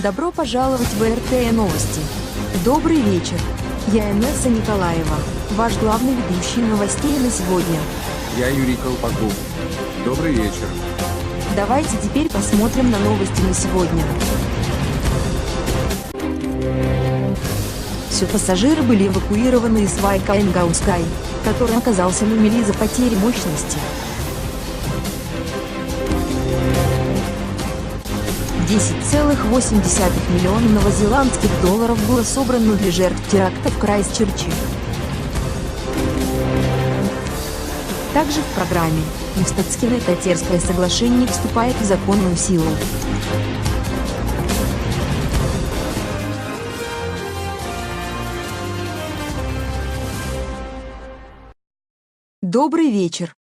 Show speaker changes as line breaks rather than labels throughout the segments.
Добро пожаловать в РТ Новости. Добрый вечер. Я Инесса Николаева, ваш главный ведущий новостей на сегодня.
Я Юрий Колпаков. Добрый вечер.
Давайте теперь посмотрим на новости на сегодня. Все пассажиры были эвакуированы из Вайкаенгаускай, который оказался на мели из-за потери мощности. 10,8 миллиона новозеландских долларов было собрано для жертв теракта в Крайстчерче. Также в программе Ивстатское-Коттерское соглашение вступает в законную силу. Добрый вечер.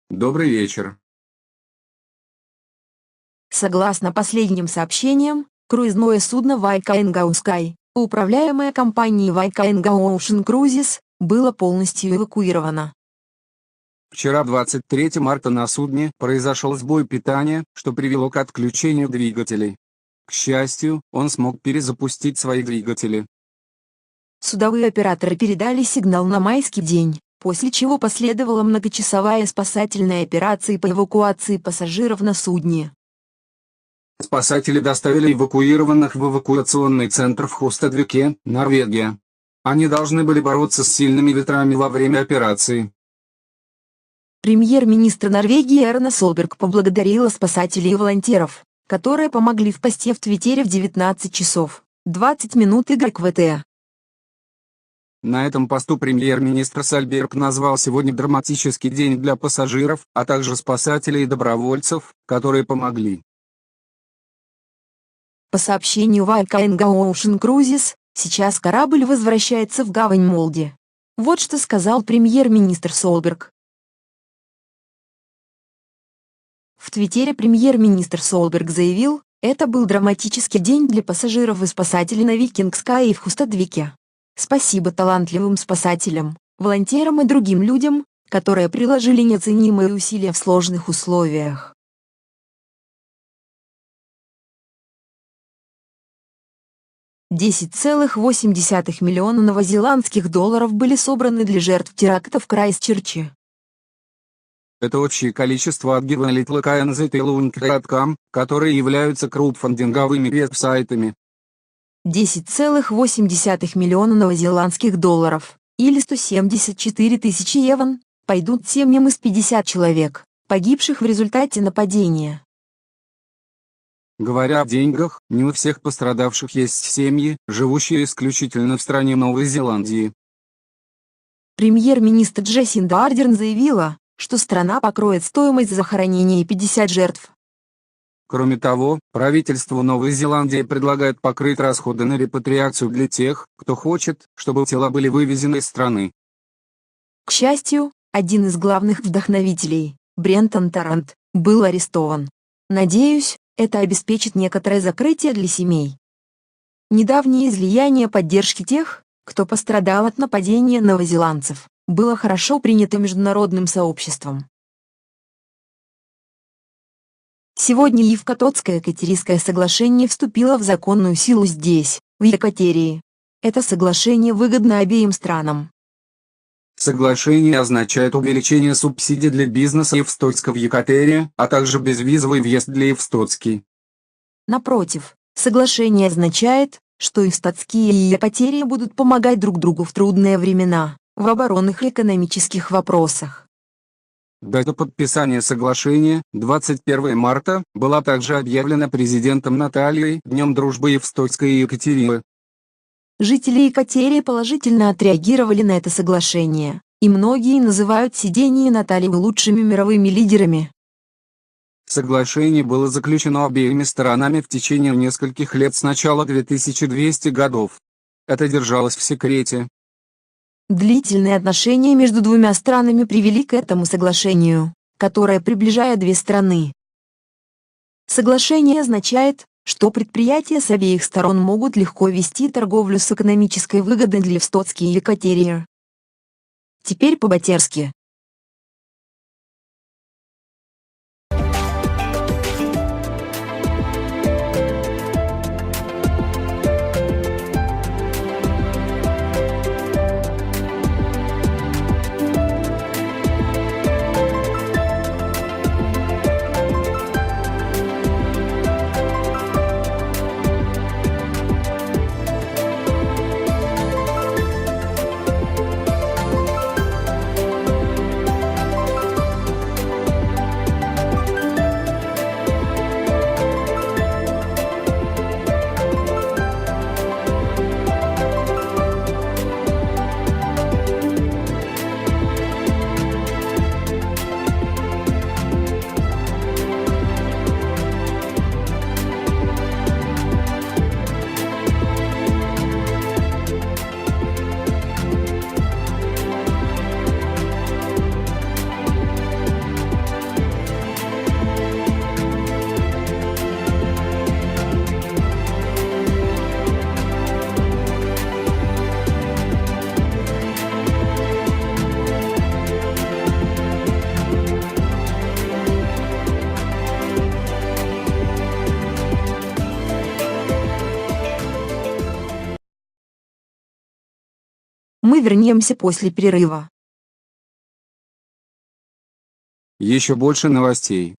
Добрый вечер.
Согласно последним сообщениям, круизное судно Вайкаенгаускай, управляемое компанией Вайкаенгау Ocean Cruises, было полностью эвакуировано.
Вчера, 23 марта, на судне произошел сбой питания, что привело к отключению двигателей. К счастью, он смог перезапустить свои двигатели.
Судовые операторы передали сигнал на майский день, после чего последовала многочасовая спасательная операция по эвакуации пассажиров на судне.
Спасатели доставили эвакуированных в эвакуационный центр в Хустадвике, Норвегия. Они должны были бороться с сильными ветрами во время операции.
Премьер-министр Норвегии Эрна Солберг поблагодарила спасателей и волонтеров, которые помогли в посте в Твиттере в 19 часов 20 минут ГКВТ.
На этом посту премьер-министр Сольберг назвал сегодня драматический день для пассажиров, а также спасателей и добровольцев, которые помогли.
По сообщению Вайкаенгау Ocean Cruises, сейчас корабль возвращается в гавань Молде. Вот что сказал премьер-министр Солберг. В Твиттере премьер-министр Солберг заявил, это был драматический день для пассажиров и спасателей на Викингскае и в Хустадвике. Спасибо талантливым спасателям, волонтерам и другим людям, которые приложили неоценимые усилия в сложных условиях. $10,8 миллиона новозеландских долларов были собраны для жертв теракта в Крайстчерче.
Это общее количество от GiveALittle.com, которые являются краудфандинговыми веб-сайтами.
10,8 миллиона новозеландских долларов, или 174 тысячи евро, пойдут семьям из 50 человек, погибших в результате нападения.
Говоря о деньгах, не у всех пострадавших есть семьи, живущие исключительно в стране Новой Зеландии.
Премьер-министр Джасинда Ардерн заявила, что страна покроет стоимость захоронения 50 жертв.
Кроме того, правительство Новой Зеландии предлагает покрыть расходы на репатриацию для тех, кто хочет, чтобы тела были вывезены из страны.
К счастью, один из главных вдохновителей, Брентон Тарант, был арестован. Надеюсь, это обеспечит некоторое закрытие для семей. Недавнее излияние поддержки тех, кто пострадал от нападения новозеландцев, было хорошо принято международным сообществом. Сегодня Ивстатское-Коттерское соглашение вступило в законную силу здесь, в Екатерии. Это соглашение выгодно обеим странам.
Соглашение означает увеличение субсидий для бизнеса Ивстотска в Екатерии, а также безвизовый въезд для Ивстотски.
Напротив, соглашение означает, что Ивстотские и Екатерия будут помогать друг другу в трудные времена, в оборонных и экономических вопросах.
Дата подписания соглашения, 21 марта, была также объявлена президентом Натальей Днем дружбы Ивстотска и Екатерины.
Жители Екатерии положительно отреагировали на это соглашение, и многие называют сидение Натальи лучшими мировыми лидерами.
Соглашение было заключено обеими сторонами в течение нескольких лет с начала 2200 годов. Это держалось в секрете.
Длительные отношения между двумя странами привели к этому соглашению, которое приближает две страны. Соглашение означает, что предприятия с обеих сторон могут легко вести торговлю с экономической выгодой для Ивстотски и Екатерии. Теперь по-ботерски. Мы вернемся после перерыва.
Еще больше новостей.